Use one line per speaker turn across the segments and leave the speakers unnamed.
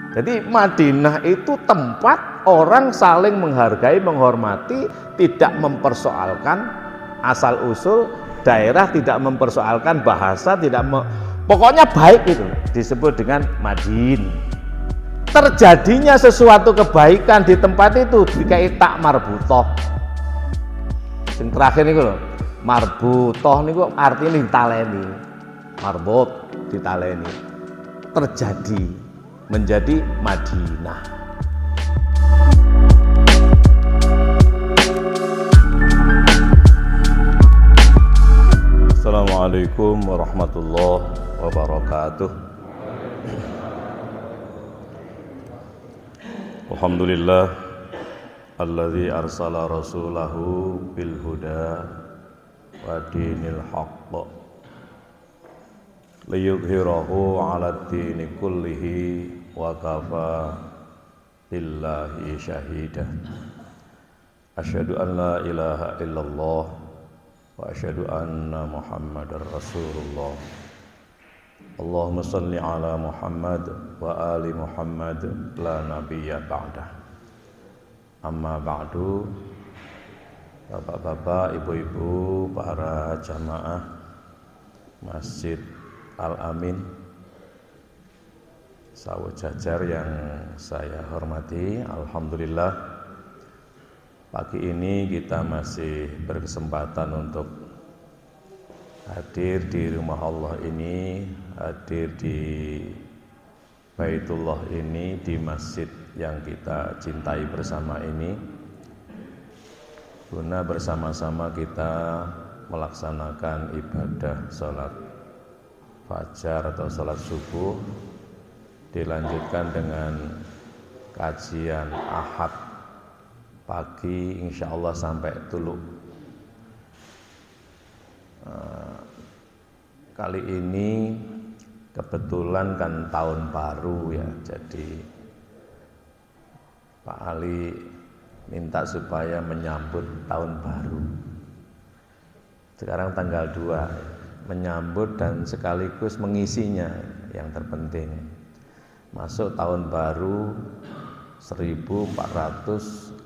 Jadi Madinah itu tempat orang saling menghargai, menghormati, tidak mempersoalkan asal usul daerah, tidak mempersoalkan bahasa, pokoknya baik itu disebut dengan Madin. Terjadinya sesuatu kebaikan di tempat itu dikai tak marbutoh. Yang terakhir ini loh, marbutoh niku artinya ditaleni, marbut ditaleni, terjadi menjadi Madinah. Assalamualaikum warahmatullahi wabarakatuh. Alhamdulillah alladzi arsala rasulahu bil huda wa dinil haqq liyudhhirahu 'ala dini kullihi wa kafa billahi syahida. Asyhadu an la ilaha illallah wa asyhadu anna Muhammadar Rasulullah. Allahumma shalli ala Muhammad wa ali Muhammad la nabiyya ba'dah. Amma ba'du. Bapak-bapak, ibu-ibu, para jamaah Masjid Al-Amin Sawu Jajar yang saya hormati, alhamdulillah pagi ini kita masih berkesempatan untuk hadir di rumah Allah ini, hadir di Baitullah ini, di masjid yang kita cintai bersama ini, guna bersama-sama kita melaksanakan ibadah sholat fajar atau sholat subuh, dilanjutkan dengan kajian Ahad pagi insya Allah sampai tuluk. Kali ini kebetulan kan tahun baru ya, jadi Pak Ali minta supaya menyambut tahun baru. Sekarang tanggal 2, menyambut dan sekaligus mengisinya yang terpenting. Masuk tahun baru 1444.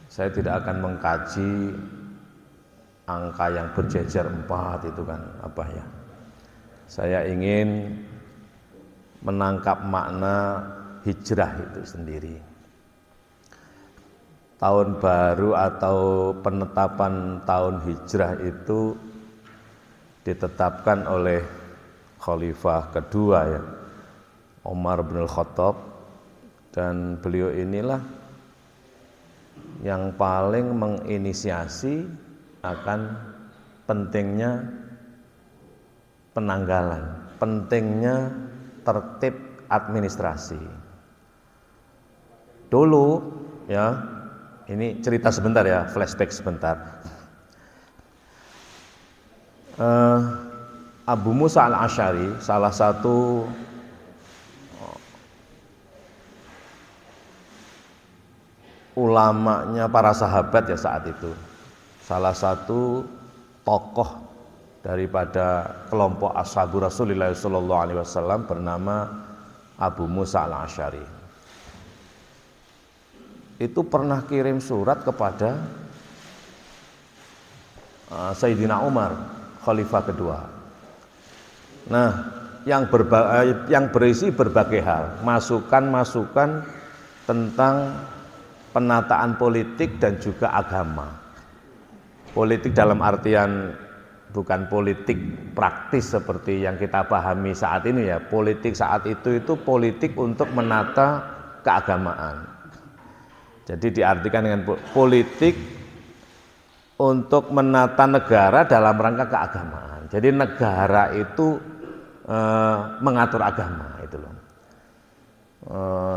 Saya tidak akan mengkaji angka yang berjejer 4 itu kan apa ya. Saya ingin menangkap makna hijrah itu sendiri. Tahun baru atau penetapan tahun hijrah itu ditetapkan oleh Khalifah kedua ya, Umar bin Khattab, dan beliau inilah yang paling menginisiasi akan pentingnya penanggalan, pentingnya tertib administrasi. Dulu ya, ini cerita sebentar ya, flashback sebentar. Abu Musa al-Asy'ari, salah satu ulamanya para sahabat ya saat itu, salah satu tokoh daripada kelompok ashabu Rasulullah SAW bernama Abu Musa al-Asy'ari. Itu pernah kirim surat kepada Sayyidina Umar, Khalifah kedua. Nah, yang berisi berbagai hal, masukan-masukan tentang penataan politik dan juga agama. Politik dalam artian bukan politik praktis seperti yang kita pahami saat ini ya. Politik saat itu politik untuk menata keagamaan. Jadi diartikan dengan politik untuk menata negara dalam rangka keagamaan. Jadi negara itu mengatur agama itu loh.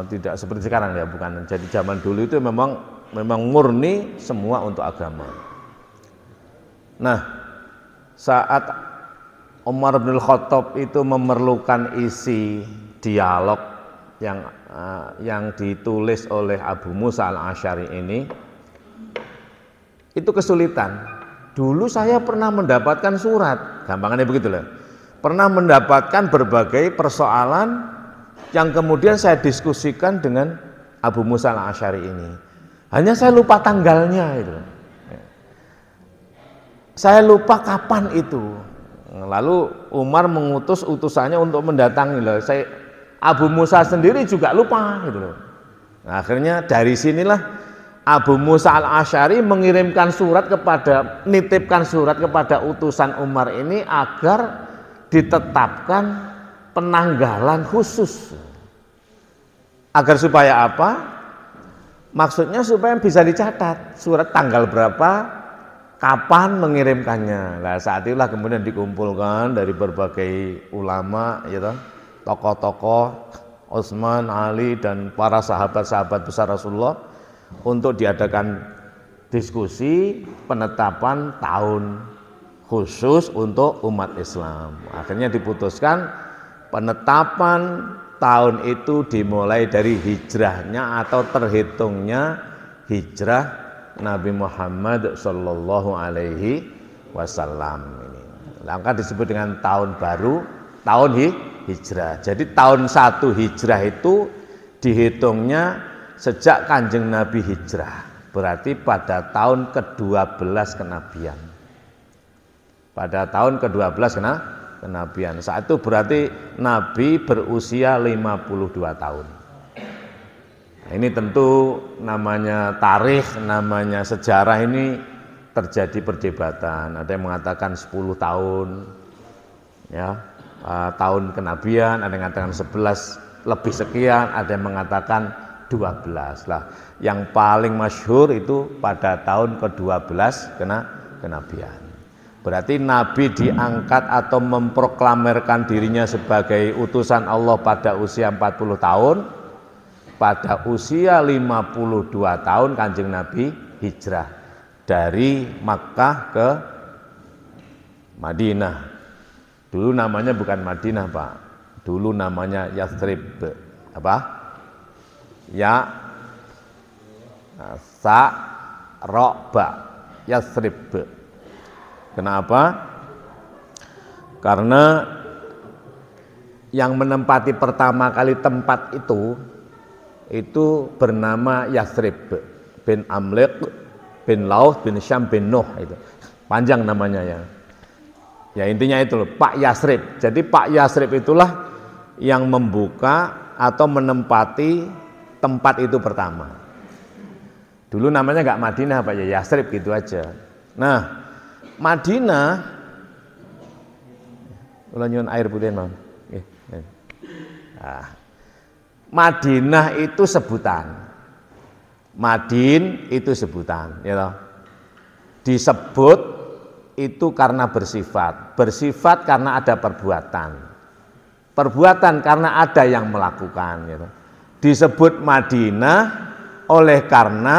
Tidak seperti sekarang ya, bukan. Jadi zaman dulu itu memang murni semua untuk agama. Nah, saat Umar bin Khattab itu memerlukan isi dialog yang ditulis oleh Abu Musa al-Asy'ari ini, itu kesulitan. Dulu saya pernah mendapatkan surat, gampangannya begitu loh. pernah mendapatkan berbagai persoalan yang kemudian saya diskusikan dengan Abu Musa al-Asy'ari ini. Hanya saya lupa tanggalnya itu. Saya lupa kapan itu. Lalu Umar mengutus utusannya untuk mendatangi. Abu Musa sendiri juga lupa gitu loh. Nah, akhirnya dari sinilah Abu Musa al-Asy'ari menitipkan surat kepada utusan Umar ini agar ditetapkan penanggalan khusus. Agar supaya apa? Maksudnya supaya bisa dicatat surat tanggal berapa, kapan mengirimkannya. Nah, saat itulah kemudian dikumpulkan dari berbagai ulama, ya, tokoh-tokoh Utsman, Ali dan para sahabat-sahabat besar Rasulullah untuk diadakan diskusi penetapan tahun khusus untuk umat Islam. Akhirnya diputuskan penetapan tahun itu dimulai dari hijrahnya atau terhitungnya hijrah Nabi Muhammad Shallallahu Alaihi Wasallam ini. Maka disebut dengan tahun baru, tahun hijrah. Jadi tahun 1 hijrah itu dihitungnya sejak Kanjeng Nabi hijrah. Berarti pada tahun ke-12 kenabian. Pada tahun ke-12 kenabian. Saat itu berarti Nabi berusia 52 tahun. Nah, ini tentu namanya tarikh, namanya sejarah ini terjadi perdebatan. Ada yang mengatakan 10 tahun, ya, tahun kenabian, ada yang mengatakan 11 lebih sekian, ada yang mengatakan 12 lah. Yang paling masyhur itu pada tahun ke-12 kenabian. Berarti Nabi diangkat atau memproklamirkan dirinya sebagai utusan Allah pada usia 40 tahun. Pada usia 52 tahun Kanjeng Nabi hijrah dari Makkah ke Madinah. Dulu namanya bukan Madinah, Pak. Dulu namanya Yathrib. Apa? Ya sa roba Yathrib. Kenapa? Karena yang menempati pertama kali tempat itu bernama Yathrib bin Amliq bin Lauth bin Syam bin Nuh, itu panjang namanya ya. Ya intinya itu loh, Pak Yathrib. Jadi Pak Yathrib itulah yang membuka atau menempati tempat itu pertama. Dulu namanya nggak Madinah, Pak, ya Yathrib gitu aja. Nah, Madinah, ulanjun air putih non. Nah, Madinah itu sebutan. Madin itu sebutan, ya toh. Disebut itu karena bersifat, bersifat karena ada perbuatan, perbuatan karena ada yang melakukan, ya toh. Disebut Madinah oleh karena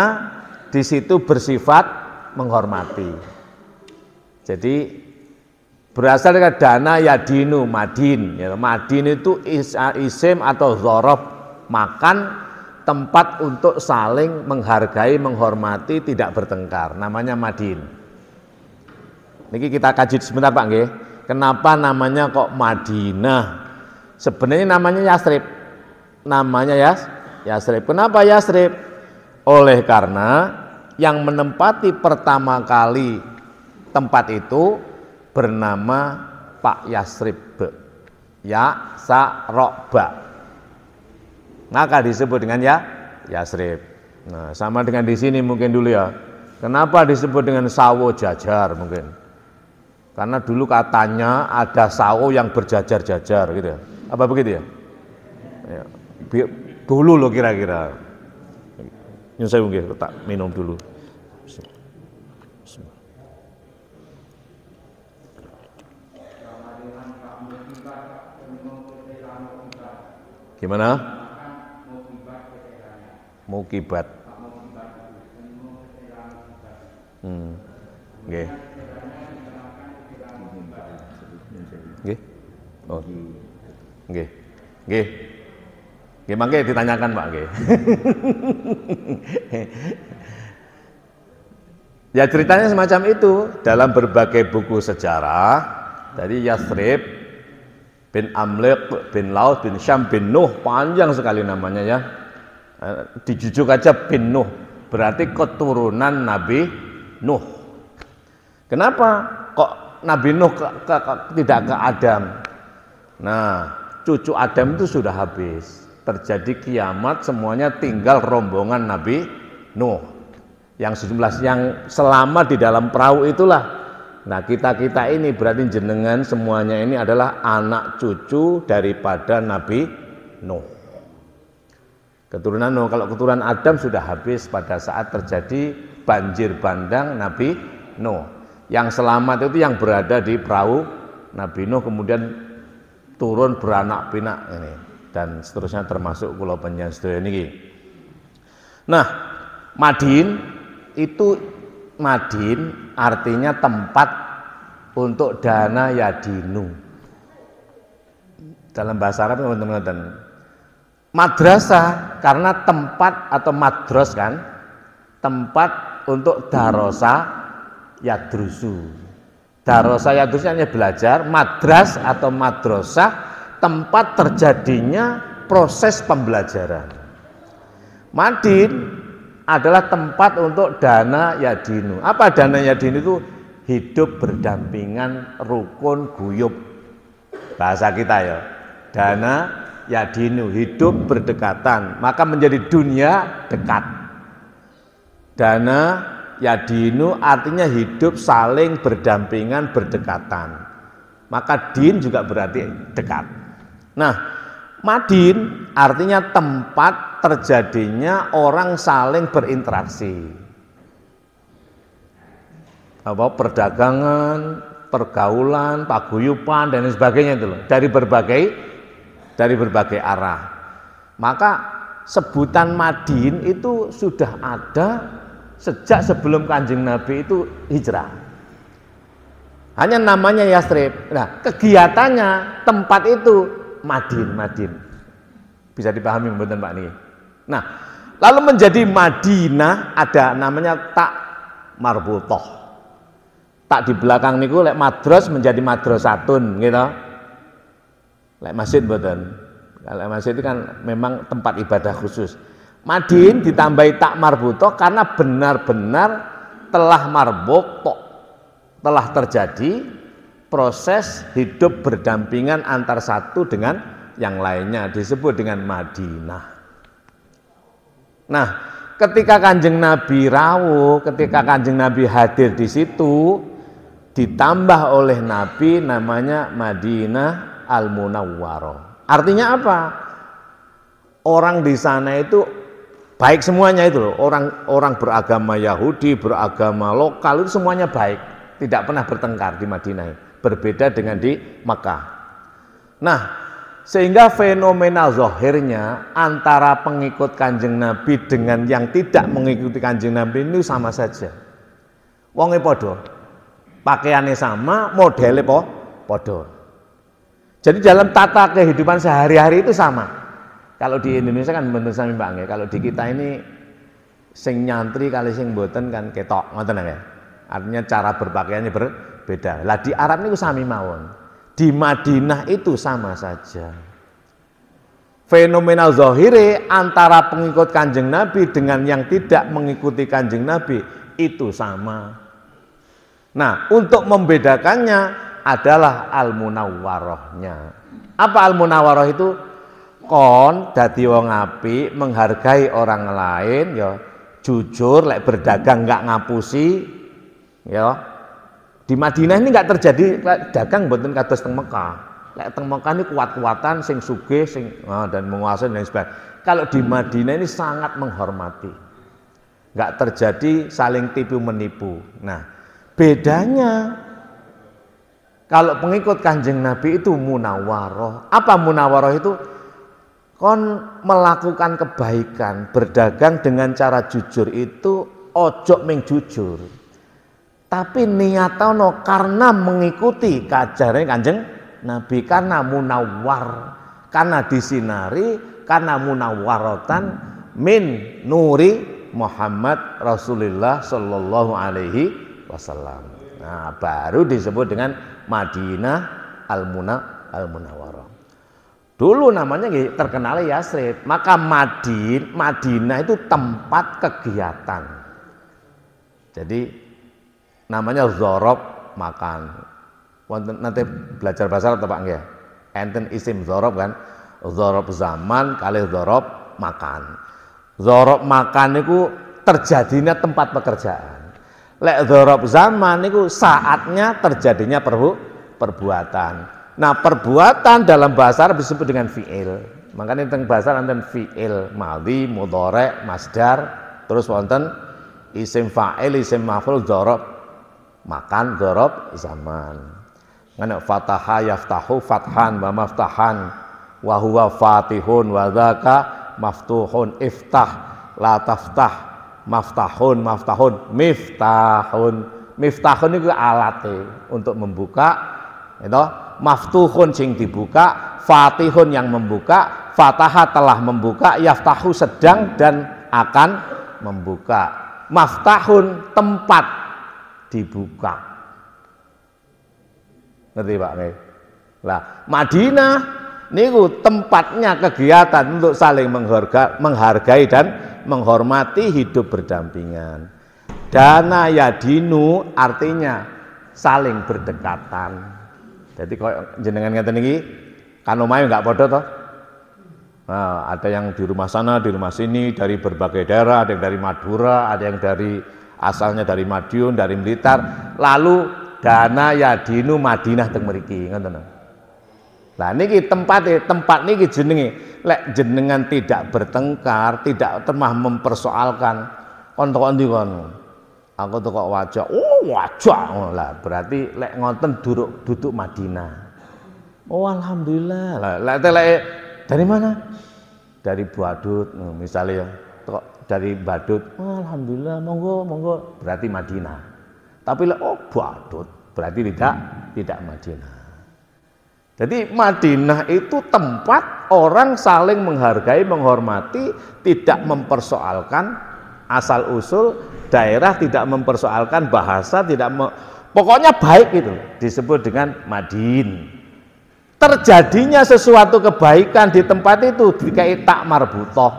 di situ bersifat menghormati. Jadi berasal dari dana yadinu madin. Ya, madin itu isim atau dzaraf, makan, tempat untuk saling menghargai, menghormati, tidak bertengkar. Namanya madin. Niki kita kaji sebentar Pak nggih. Kenapa namanya kok Madinah? Sebenarnya namanya Yathrib. Namanya Yathrib. Kenapa Yathrib? Oleh karena yang menempati pertama kali tempat itu bernama Pak Yathrib, ya Saroba, maka disebut dengan Yathrib. Nah, sama dengan di sini mungkin dulu ya. Kenapa disebut dengan sawo jajar mungkin? Karena dulu katanya ada sawo yang berjajar-jajar gitu ya. Apa begitu ya? Ya, dulu loh kira-kira. Ini saya mungkin tak minum dulu. Gimana? Mukibat. Nggih. Nggih. Oh. Nggih. Nggih. Nggih mangke ditanyakan Pak nggih. Ya ceritanya semacam itu dalam berbagai buku sejarah. Dari Yathrib bin Amliq, bin Laut, bin Syam, bin Nuh, panjang sekali namanya ya. Dijujuk aja bin Nuh, berarti keturunan Nabi Nuh. Kenapa kok Nabi Nuh tidak ke Adam? Nah, cucu Adam itu sudah habis. Terjadi kiamat, semuanya tinggal rombongan Nabi Nuh. Yang sejumlah yang selamat di dalam perahu itulah. Nah, kita-kita ini berarti jenengan semuanya ini adalah anak cucu daripada Nabi Nuh. Keturunan Nuh, kalau keturunan Adam sudah habis pada saat terjadi banjir bandang Nabi Nuh. Yang selamat itu yang berada di perahu Nabi Nuh, kemudian turun beranak pinak ini dan seterusnya, termasuk pulau penjara sedaya ini. Nah, Madin itu, Madin artinya tempat untuk dana yadinu. Dalam bahasa Arab teman-teman, madrasah karena tempat atau madros kan, tempat untuk darosa yadrusu. Darosa yadrusu hanya belajar, madras atau madrasah tempat terjadinya proses pembelajaran. Madin adalah tempat untuk dana yadinu. Apa dana yadinu itu? Hidup berdampingan, rukun, guyub. Bahasa kita ya. Dana yadinu, hidup berdekatan. Maka menjadi dunia dekat. Dana yadinu artinya hidup saling berdampingan, berdekatan. Maka din juga berarti dekat. Nah, Madin artinya tempat terjadinya orang saling berinteraksi. Apa perdagangan, pergaulan, paguyuban dan sebagainya itu loh, dari berbagai arah. Maka sebutan Madin itu sudah ada sejak sebelum Kanjeng Nabi itu hijrah. Hanya namanya Yasrib. Nah, kegiatannya tempat itu Madin. Bisa dipahami mboten Pak niki. Nah, lalu menjadi Madinah ada namanya tak marbutoh. Tak di belakang niku lek madros menjadi madrasatun gitu. Lek masjid mboten. Lek masjid itu kan memang tempat ibadah khusus. Madin ditambahi tak marbutoh karena benar-benar telah marbutoh, telah terjadi proses hidup berdampingan antar satu dengan yang lainnya, disebut dengan Madinah. Nah, ketika Kanjeng Nabi rawuh, ketika Kanjeng Nabi hadir di situ, ditambah oleh Nabi namanya Madinah Al-Munawwarah. Artinya apa? Orang di sana itu baik semuanya itu loh. Orang beragama Yahudi, beragama lokal itu semuanya baik, tidak pernah bertengkar di Madinah. Berbeda dengan di Makkah. Nah, sehingga fenomena zahirnya antara pengikut Kanjeng Nabi dengan yang tidak mengikuti Kanjeng Nabi ini sama saja. Wonge podo, pakaiannya sama, modelnya podo. Jadi dalam tata kehidupan sehari-hari itu sama. Kalau di Indonesia kan bener sami Mbak, kalau di kita ini sing nyantri kali sing mboten kan ketok, ngoten ya. Artinya cara berpakaiannya berbeda. Lah di Arab niku sami mawon. Di Madinah itu sama saja. Fenomena zahire antara pengikut Kanjeng Nabi dengan yang tidak mengikuti Kanjeng Nabi itu sama. Nah, untuk membedakannya adalah Al-Munawwarahnya. Apa Al-Munawwarah itu? Kon dadi wong apik, menghargai orang lain ya, jujur, lek berdagang enggak ngapusi ya. Di Madinah ini enggak terjadi dagang mboten kados teng Mekah. Lek teng Mekah ini kuat-kuatan sing sugih dan menguasai dan sebagainya. Kalau di Madinah ini sangat menghormati. Enggak terjadi saling tipu menipu. Nah, bedanya kalau pengikut Kanjeng Nabi itu munawwarah. Apa munawwarah itu? Kon melakukan kebaikan, berdagang dengan cara jujur itu ojo ming jujur. Tapi niatono karena mengikuti kajaran Kanjeng Nabi, karena munawwar, karena disinari, karena munawwaratan min nuri Muhammad Rasulullah Sallallahu Alaihi Wasallam. Nah, baru disebut dengan Madinah Al-Munawwarah. Al-Munawwarah. Dulu namanya terkenal Yasrib, maka Madinah itu tempat kegiatan. Jadi namanya dzarab makan. Nanti belajar bahasa Arab Pak nggih. Enten isim dzarab kan? Dzarab zaman kali dzarab makan. Dzarab makan itu terjadinya tempat pekerjaan. Lek dzarab zaman itu saatnya terjadinya perbuatan. Nah, perbuatan dalam bahasa Arab disebut dengan fi'il. Makanya tentang bahasa Arab enten fi'il madhi, mudhari', masdar, terus wonten isim fa'il, isim maf'ul, dzarab makan, dzarab zaman. Ngene fataha yaftahu fathan wa maftahan wa huwa fatihun wa dzaka maftuhun iftah la taftah maftahun miftahun itu alate untuk membuka itu maftuhun sing dibuka, fatihun yang membuka, fataha telah membuka, yaftahu sedang dan akan membuka, maftahun tempat dibuka. Ngerti Pak? Lah, Madinah niku tempatnya kegiatan untuk saling menghargai dan menghormati, hidup berdampingan. Dana yadinu artinya saling berdekatan. Jadi kalau jenengan ngeten iki kan omahe enggak padha toh. Nah, ada yang di rumah sana, di rumah sini, dari berbagai daerah, ada yang dari Madura, ada yang dari asalnya dari Madiun, dari Blitar. Lalu dana yadinu Madinah teng mriki, ngoten. Lah niki tempat niki jenenge lek jenengan tidak bertengkar, tidak temah mempersoalkan kon teko ndi kon. Aku teko wajah. Oh, wajah. Oh, lah berarti lek ngoten duduk Madinah. Oh, alhamdulillah. Lah lek dari mana? Dari Badut, misalnya dari Badut. Oh, alhamdulillah, monggo berarti Madinah. Tapi lek Badut berarti tidak Madinah. Jadi Madinah itu tempat orang saling menghargai, menghormati, tidak mempersoalkan asal usul daerah, tidak mempersoalkan bahasa, pokoknya baik itu disebut dengan Madin. Terjadinya sesuatu kebaikan di tempat itu dikai tak marbutoh.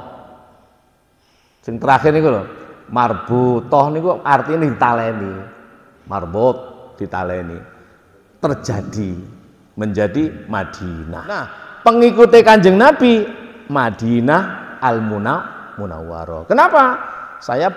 Sing terakhir niku lho, marbutoh niku artinya ditaleni. Marbut ditaleni. Terjadi menjadi Madinah. Nah, pengikuti Kanjeng Nabi Madinah Al-Munawwarah. Kenapa? Saya